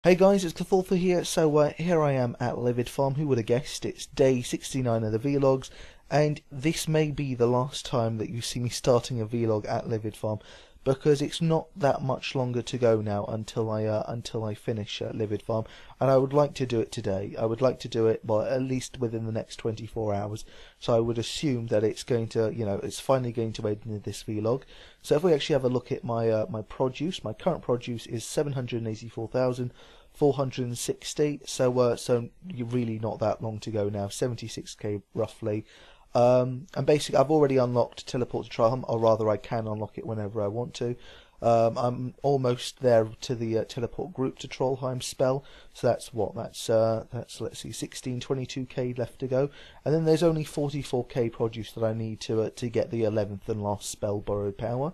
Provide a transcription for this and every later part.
Hey guys, it's Cthulthu here. So here I am at Livid Farm. Who would have guessed? It's day 69 of the vlogs, and this may be the last time that you see me starting a vlog at Livid Farm, because it's not that much longer to go now until I finish Livid Farm, and I would like to do it today. I would like to do it, well, at least within the next 24 hours. So I would assume that it's going to, it's finally going to end in this vlog. So if we actually have a look at my my produce, my current produce is 784,460. So you're really not that long to go now, 76k roughly. And basically I've already unlocked Teleport to Trialheim, or rather I can unlock it whenever I want to. I'm almost there to the Teleport group to Trollheim spell, so that's let's see, 22k left to go, and then there's only 44k produce that I need to get the 11th and last spell, Borrowed Power,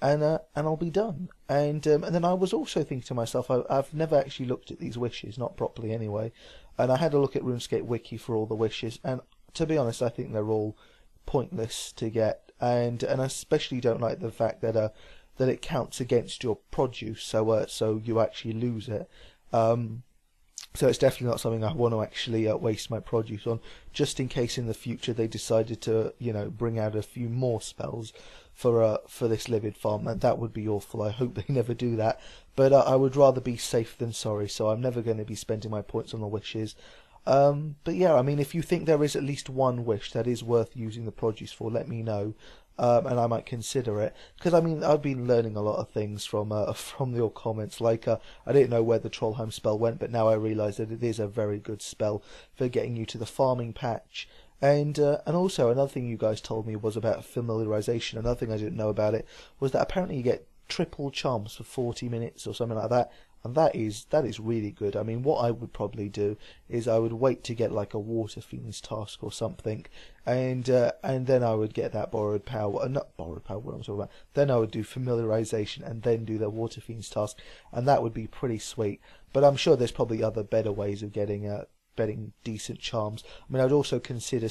and I'll be done. And then I was also thinking to myself, I've never actually looked at these wishes, not properly anyway, and I had a look at RuneScape Wiki for all the wishes, and to be honest, I think they're all pointless to get, and I especially don't like the fact that it counts against your produce, so you actually lose it. So it's definitely not something I want to actually waste my produce on, just in case in the future they decided to, bring out a few more spells for this Livid Farm, and that would be awful. I hope they never do that, but I would rather be safe than sorry, so I'm never going to be spending my points on the wishes. But yeah, I mean, if you think there is at least one wish that is worth using the produce for, let me know, and I might consider it. Because I mean, I've been learning a lot of things from your comments. Like, I didn't know where the Trollheim spell went, but now I realise that it is a very good spell for getting you to the farming patch. And also another thing you guys told me was about familiarization. Another thing I didn't know about it was that apparently you get triple charms for 40 minutes or something like that. And that is really good. I mean, what I would probably do is I would wait to get like a Water Fiend's task or something, and then I would get that Borrowed Power, not Borrowed Power, what I'm talking about. Then I would do Familiarization and then do the Water Fiend's task, and that would be pretty sweet. But I'm sure there's probably other better ways of getting decent charms. I mean, I'd also consider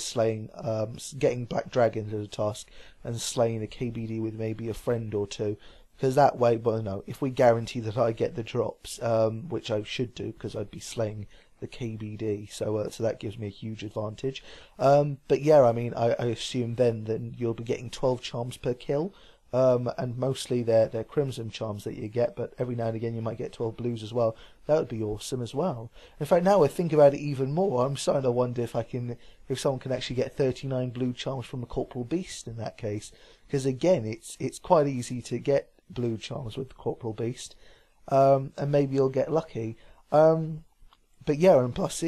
getting Black Dragons as a task and slaying a KBD with maybe a friend or two. Because that way, well, no, if we guarantee that I get the drops, which I should do, because I'd be slaying the KBD, so that gives me a huge advantage. But yeah, I mean, I assume then you'll be getting 12 charms per kill, and mostly they're crimson charms that you get, but every now and again you might get 12 blues as well. That would be awesome as well. In fact, now I think about it even more, I'm starting to wonder if someone can actually get 39 blue charms from a Corporal Beast in that case, because again, it's quite easy to get blue charms with the Corporal Beast, and maybe you'll get lucky. But yeah, and plus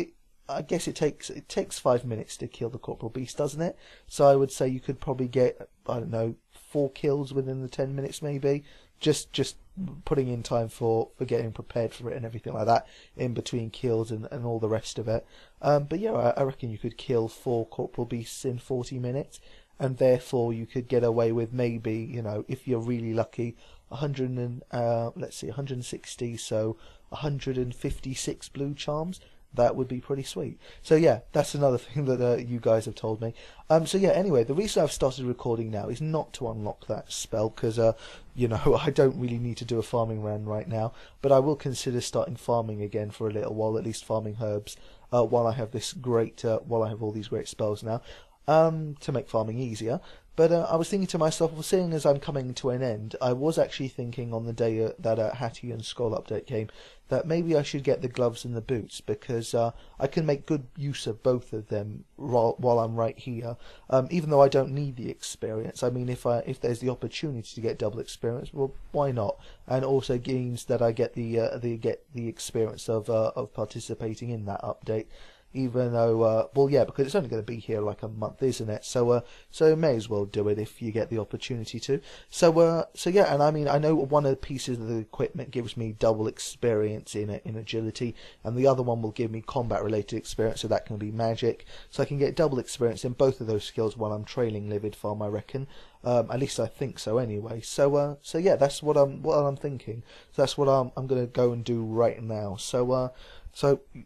I guess it takes 5 minutes to kill the Corporal Beast, doesn't it? So I would say you could probably get, I don't know, 4 kills within the 10 minutes maybe, just putting in time for getting prepared for it and everything like that in between kills and all the rest of it. But yeah, I reckon you could kill 4 Corporal Beasts in 40 minutes, and therefore you could get away with maybe, if you're really lucky, 160, so 156 blue charms. That would be pretty sweet. So yeah, that's another thing that you guys have told me. So yeah, anyway, the reason I've started recording now is not to unlock that spell, because I don't really need to do a farming run right now, but I will consider starting farming again for a little while, at least farming herbs, while I have all these great spells now, to make farming easier. But I was thinking to myself, well, seeing as I'm coming to an end, I was actually thinking on the day that Hati and Skoll update came, that maybe I should get the gloves and the boots, because I can make good use of both of them while I'm right here, even though I don't need the experience. I mean, if there's the opportunity to get double experience, well, why not? And also gains that I get the experience of participating in that update. Even though, well, yeah, because it's only going to be here like a month, isn't it? So may as well do it if you get the opportunity to. So yeah, and I mean, I know one of the pieces of the equipment gives me double experience in agility, and the other one will give me combat-related experience, so that can be magic. So I can get double experience in both of those skills while I'm trailing Livid Farm, I reckon. At least I think so, anyway. So yeah, that's what I'm thinking. So that's what I'm going to go and do right now. So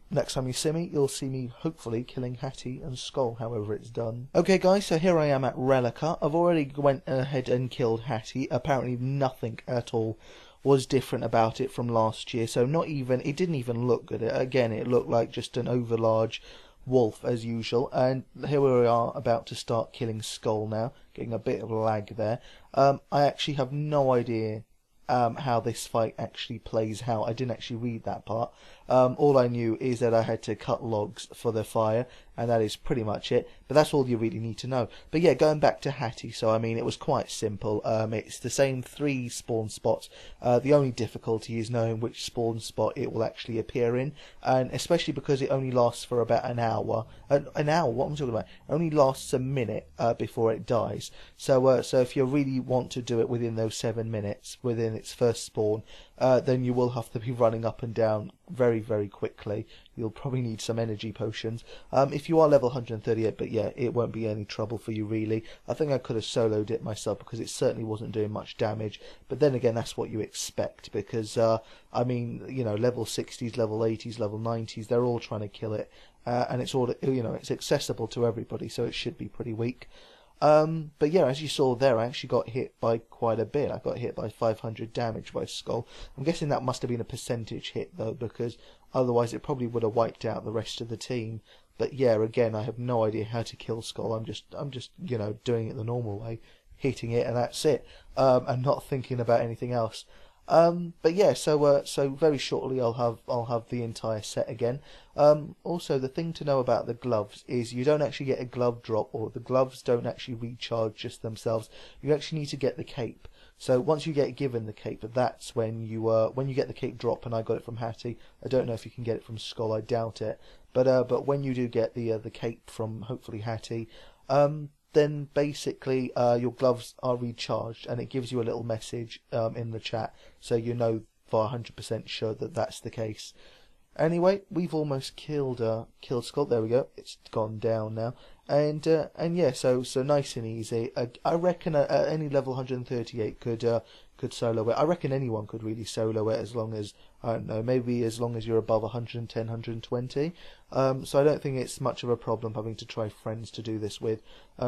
next time you see me, you'll see me hopefully killing Hati and Skoll, however it's done. Okay guys, so here I am at Relica. I've already went ahead and killed Hati. Apparently nothing at all was different about it from last year. So it didn't even look good. Again, it looked like just an overlarge wolf as usual. And here we are about to start killing Skoll now, getting a bit of lag there. I actually have no idea how this fight actually plays out. I didn't actually read that part. All I knew is that I had to cut logs for the fire, and that is pretty much it. But that's all you really need to know. But yeah, going back to Hati, so I mean, it was quite simple. It's the same 3 spawn spots. The only difficulty is knowing which spawn spot it will actually appear in, and especially because it only lasts for about an hour. An hour? What am I talking about? It only lasts a minute before it dies. So if you really want to do it within those 7 minutes, within its first spawn, then you will have to be running up and down very, very quickly. You'll probably need some energy potions. If you are level 138, but yeah, it won't be any trouble for you really. I think I could have soloed it myself because it certainly wasn't doing much damage. But then again, that's what you expect because, I mean, you know, level 60s, level 80s, level 90s, they're all trying to kill it. And it's all, you know, it's accessible to everybody, so it should be pretty weak. But yeah, as you saw there, I actually got hit by quite a bit. I got hit by 500 damage by Skoll. I'm guessing that must have been a percentage hit though, because otherwise it probably would have wiped out the rest of the team. But yeah, again, I have no idea how to kill Skoll. I'm just, you know, doing it the normal way, hitting it, and that's it, and not thinking about anything else. But yeah, so very shortly I'll have the entire set again. Also, the thing to know about the gloves is you don't actually get a glove drop, or the gloves don't actually recharge just themselves. You actually need to get the cape. So once you get given the cape, that's when you get the cape drop. And I got it from Hati. I don't know if you can get it from Skoll. I doubt it. But when you do get the cape from hopefully Hati, then basically your gloves are recharged, and it gives you a little message in the chat, so you know for 100% sure that that's the case. Anyway, we've almost killed Skoll. There we go. It's gone down now, and yeah, so nice and easy. I reckon any level 138 could solo it. I reckon anyone could really solo it as long as, I don't know, maybe as long as you're above 110, 120. So I don't think it's much of a problem having to try friends to do this with.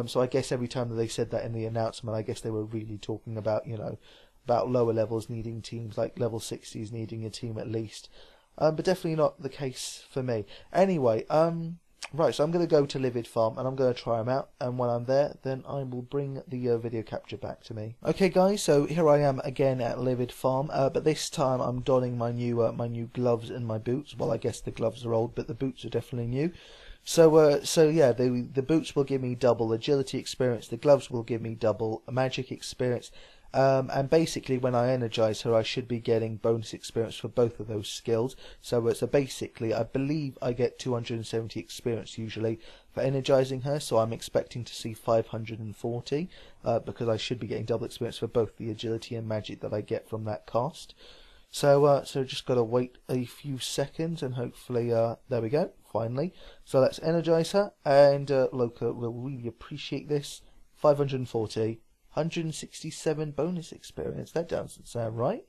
So I guess every time that they said that in the announcement, I guess they were really talking about, you know, about lower levels needing teams, like level 60s needing a team at least. But definitely not the case for me. Anyway, right, so I'm going to go to Livid Farm and I'm going to try them out, and when I'm there, then I will bring the video capture back to me. Okay guys, so here I am again at Livid Farm, but this time I'm donning my new gloves and my boots. Well, I guess the gloves are old, but the boots are definitely new. So yeah, the boots will give me double agility experience, the gloves will give me double magic experience, and basically when I energize her I should be getting bonus experience for both of those skills. So basically I believe I get 270 experience usually for energizing her, so I'm expecting to see 540 because I should be getting double experience for both the agility and magic that I get from that cast. So just gotta wait a few seconds and hopefully there we go, finally. So let's energize her, and Loka will really appreciate this. 540, 167 bonus experience. That doesn't sound right.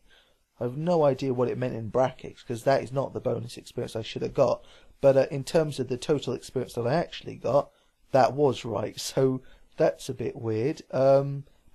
I have no idea what it meant in brackets, because that is not the bonus experience I should have got. But in terms of the total experience that I actually got, that was right. So that's a bit weird.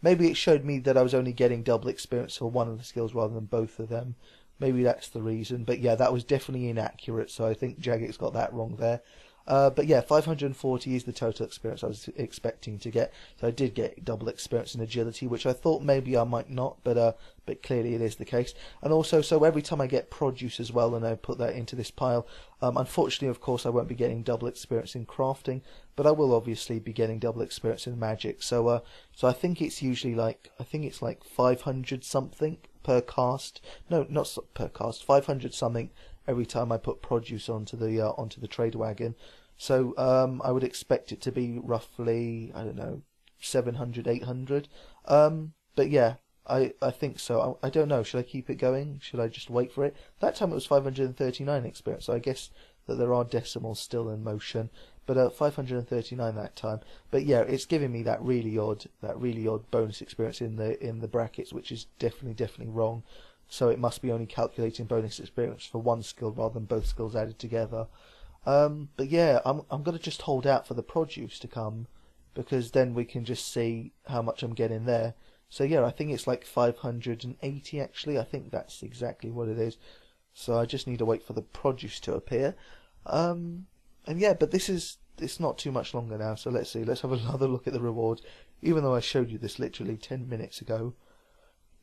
Maybe it showed me that I was only getting double experience for one of the skills rather than both of them. Maybe that's the reason. But yeah, that was definitely inaccurate, so I think Jagex got that wrong there. But yeah, 540 is the total experience I was expecting to get. So I did get double experience in agility, which I thought maybe I might not, but clearly it is the case. And also, so every time I get produce as well, and I put that into this pile, unfortunately, of course, I won't be getting double experience in crafting, but I will obviously be getting double experience in magic. So I think it's usually like, 500 something per cast. No, not per cast. 500 something every time I put produce onto the trade wagon. So I would expect it to be roughly, I don't know, 700, 800. But yeah, I think so. I don't know. Should I keep it going? Should I just wait for it? That time it was 539 experience. So I guess that there are decimals still in motion. But 539 that time. But yeah, it's giving me that really odd bonus experience in the brackets, which is definitely wrong. So it must be only calculating bonus experience for one skill rather than both skills added together. But yeah, I'm gonna just hold out for the produce to come, because then we can just see how much I'm getting there. So yeah, I think it's like 580 actually. I think that's exactly what it is. So I just need to wait for the produce to appear. And yeah, but it's not too much longer now. So let's see. Let's have another look at the rewards. Even though I showed you this literally 10 minutes ago.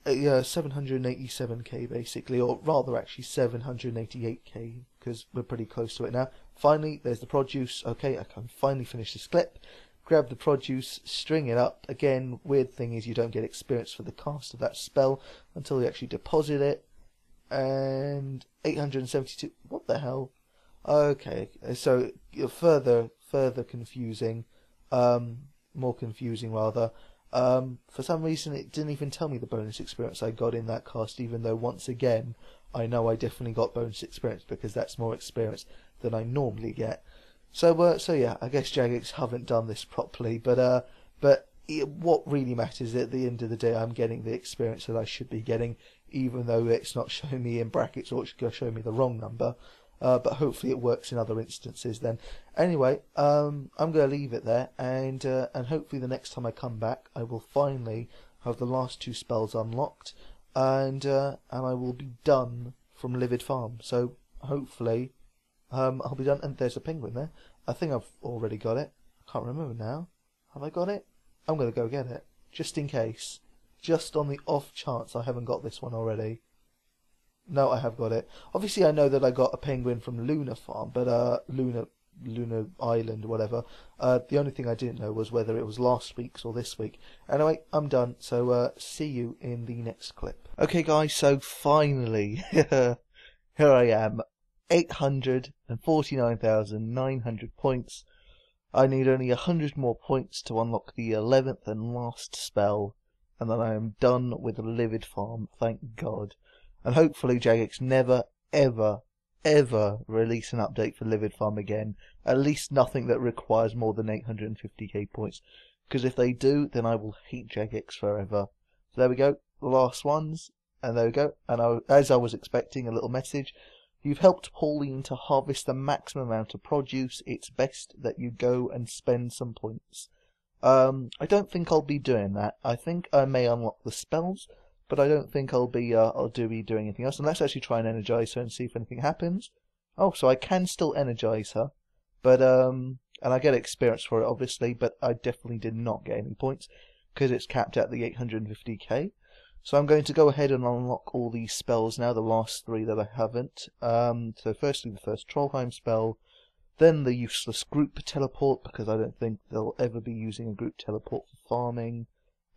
Yeah, 787k basically, or rather actually 788k, because we're pretty close to it now. Finally, there's the produce. Okay, I can finally finish this clip. Grab the produce, string it up. Again, weird thing is you don't get experience for the cast of that spell until you actually deposit it. And 872. What the hell? Okay, so further confusing, more confusing rather. For some reason it didn't even tell me the bonus experience I got in that cast, even though once again I know I definitely got bonus experience because that's more experience than I normally get. So yeah, I guess Jagex haven't done this properly, but what really matters at the end of the day, I'm getting the experience that I should be getting, even though it's not showing me in brackets or it's going to show me the wrong number. But hopefully it works in other instances then. Anyway, I'm going to leave it there, and hopefully the next time I come back, I will finally have the last 2 spells unlocked, and I will be done from Livid Farm. So hopefully, I'll be done. And there's a penguin there. I think I've already got it. I can't remember now. Have I got it? I'm going to go get it, just in case, just on the off chance I haven't got this one already. No, I have got it. Obviously, I know that I got a penguin from Luna Farm, but Luna Island, whatever. The only thing I didn't know was whether it was last week's or this week. Anyway, I'm done. So see you in the next clip. Okay, guys. So finally, here I am, 849,900 points. I need only 100 more points to unlock the 11th and last spell, and then I am done with the Livid Farm. Thank God. And hopefully Jagex never, ever, ever release an update for Livid Farm again. At least nothing that requires more than 850k points. Because if they do, then I will hate Jagex forever. So there we go, the last ones. And there we go. And as I was expecting, a little message. You've helped Pauline to harvest the maximum amount of produce. It's best that you go and spend some points. I don't think I'll be doing that. I think I may unlock the spells, but I don't think I'll be doing anything else. And let's actually try and energize her and see if anything happens. Oh, so I can still energize her, but and I get experience for it obviously, but I definitely did not get any points because it's capped at the 850k. So I'm going to go ahead and unlock all these spells now, the last 3 that I haven't. So firstly the first Trollheim spell, then the useless group teleport, because I don't think they'll ever be using a group teleport for farming.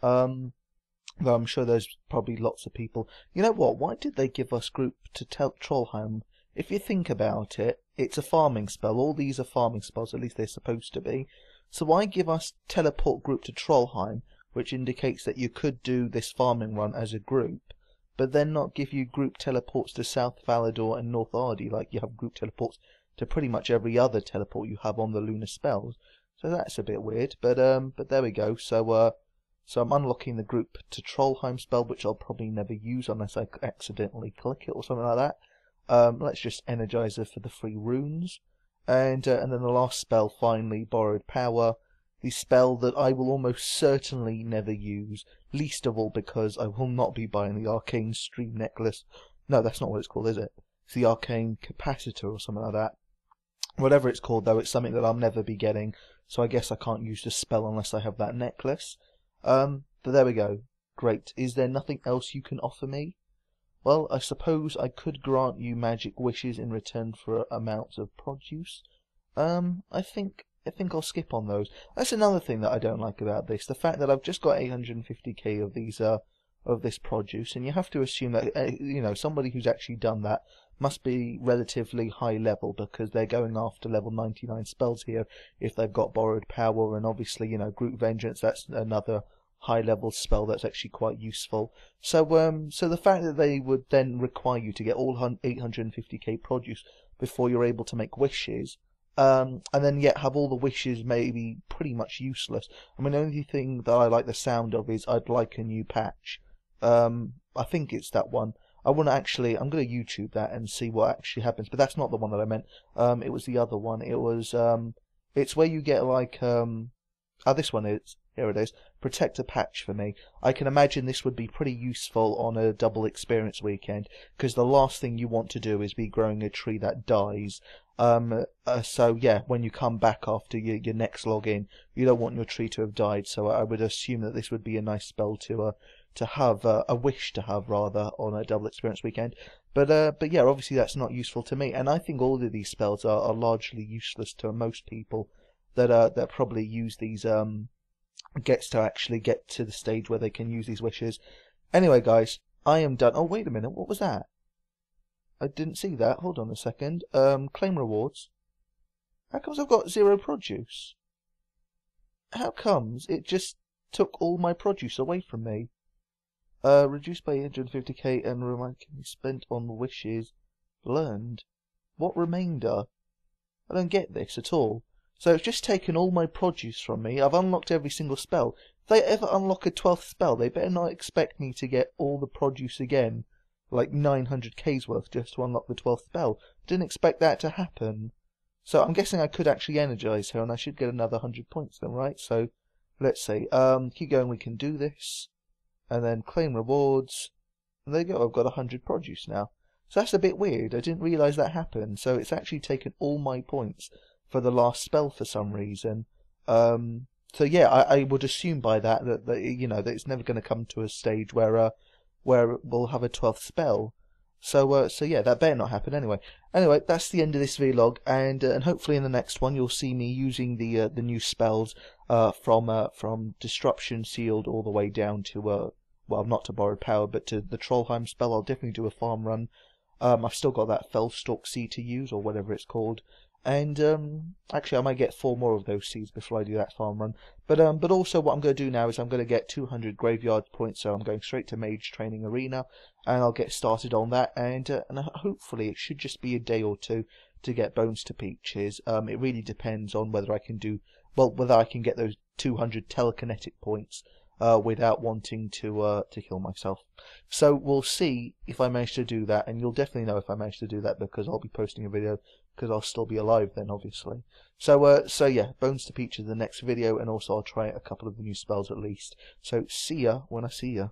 Though I'm sure there's probably lots of people. You know what? Why did they give us group to Trollheim? If you think about it, it's a farming spell. All these are farming spells, at least they're supposed to be. So why give us teleport group to Trollheim, which indicates that you could do this farming run as a group, but then not give you group teleports to South Valador and North Ardy like you have group teleports to pretty much every other teleport you have on the lunar spells. So that's a bit weird, but there we go. So I'm unlocking the group to Trollheim spell, which I'll probably never use unless I accidentally click it or something like that. Let's just energize her for the 3 runes. And then the last spell, finally, Borrowed Power. The spell that I will almost certainly never use, least of all because I will not be buying the Arcane Stream Necklace. No, that's not what it's called, is it? It's the Arcane Capacitor or something like that. Whatever it's called, though, it's something that I'll never be getting, so I guess I can't use the spell unless I have that necklace. But there we go. Great. Is there nothing else you can offer me? Well, I suppose I could grant you magic wishes in return for amounts of produce. I think I'll skip on those. That's another thing that I don't like about this. The fact that I've just got 850k of these of this produce, and you have to assume that somebody who's actually done that must be relatively high level, because they're going after level 99 spells here if they've got Borrowed Power, and obviously Group Vengeance, that's another high level spell that's actually quite useful. So the fact that they would then require you to get all 850k produce before you're able to make wishes, and then yet have all the wishes maybe pretty much useless. I mean, the only thing that I like the sound of is I'd like a new patch. I think it's that one. I'm going to YouTube that and see what actually happens, but that's not the one that I meant. It was the other one. It was, it's where you get like, this one is. Here it is. Protector patch for me. I can imagine this would be pretty useful on a double experience weekend, because the last thing you want to do is be growing a tree that dies. So yeah, when you come back after your next login, you don't want your tree to have died. So I would assume that this would be a nice spell to have, a wish to have rather, on a double experience weekend. But yeah, obviously that's not useful to me, and I think all of these spells are largely useless to most people that probably use these gets to actually get to the stage where they can use these wishes. Anyway, guys, I am done. Oh, wait a minute, what was that? I didn't see that. Hold on a second. Claim rewards. How comes I've got 0 produce? How comes it just took all my produce away from me? Reduced by 150k and remind can be spent on wishes learned. What remainder? I don't get this at all. So it's just taken all my produce from me. I've unlocked every single spell. If they ever unlock a 12th spell, they better not expect me to get all the produce again, like 900k's worth, just to unlock the 12th spell. Didn't expect that to happen. So I'm guessing I could actually energize her, and I should get another 100 points then, right? So let's see. Keep going. We can do this, and then claim rewards. And there you go. I've got 100 produce now. So that's a bit weird. I didn't realise that happened. So it's actually taken all my points for the last spell for some reason. So yeah, I would assume by that you know, that it's never going to come to a stage where we'll have a 12th spell. So yeah, that better not happen anyway. Anyway, that's the end of this vlog, and hopefully in the next one you'll see me using the new spells from Disruption Sealed all the way down to well, not to Borrowed Power, but to the Trollheim spell. I'll definitely do a farm run. I've still got that Fellstalk seed to use, or whatever it's called. And actually I might get 4 more of those seeds before I do that farm run. But also what I'm going to do now is I'm going to get 200 graveyard points, so I'm going straight to Mage Training Arena, and I'll get started on that, and hopefully it should just be a day or two to get Bones to Peaches. It really depends on whether I can get those 200 telekinetic points without wanting to kill myself. So we'll see if I manage to do that, and you'll definitely know if I manage to do that, because I'll be posting a video, because I'll still be alive then, obviously. So yeah, Bones to Peaches in the next video, and also I'll try a couple of the new spells at least. So see ya when I see ya.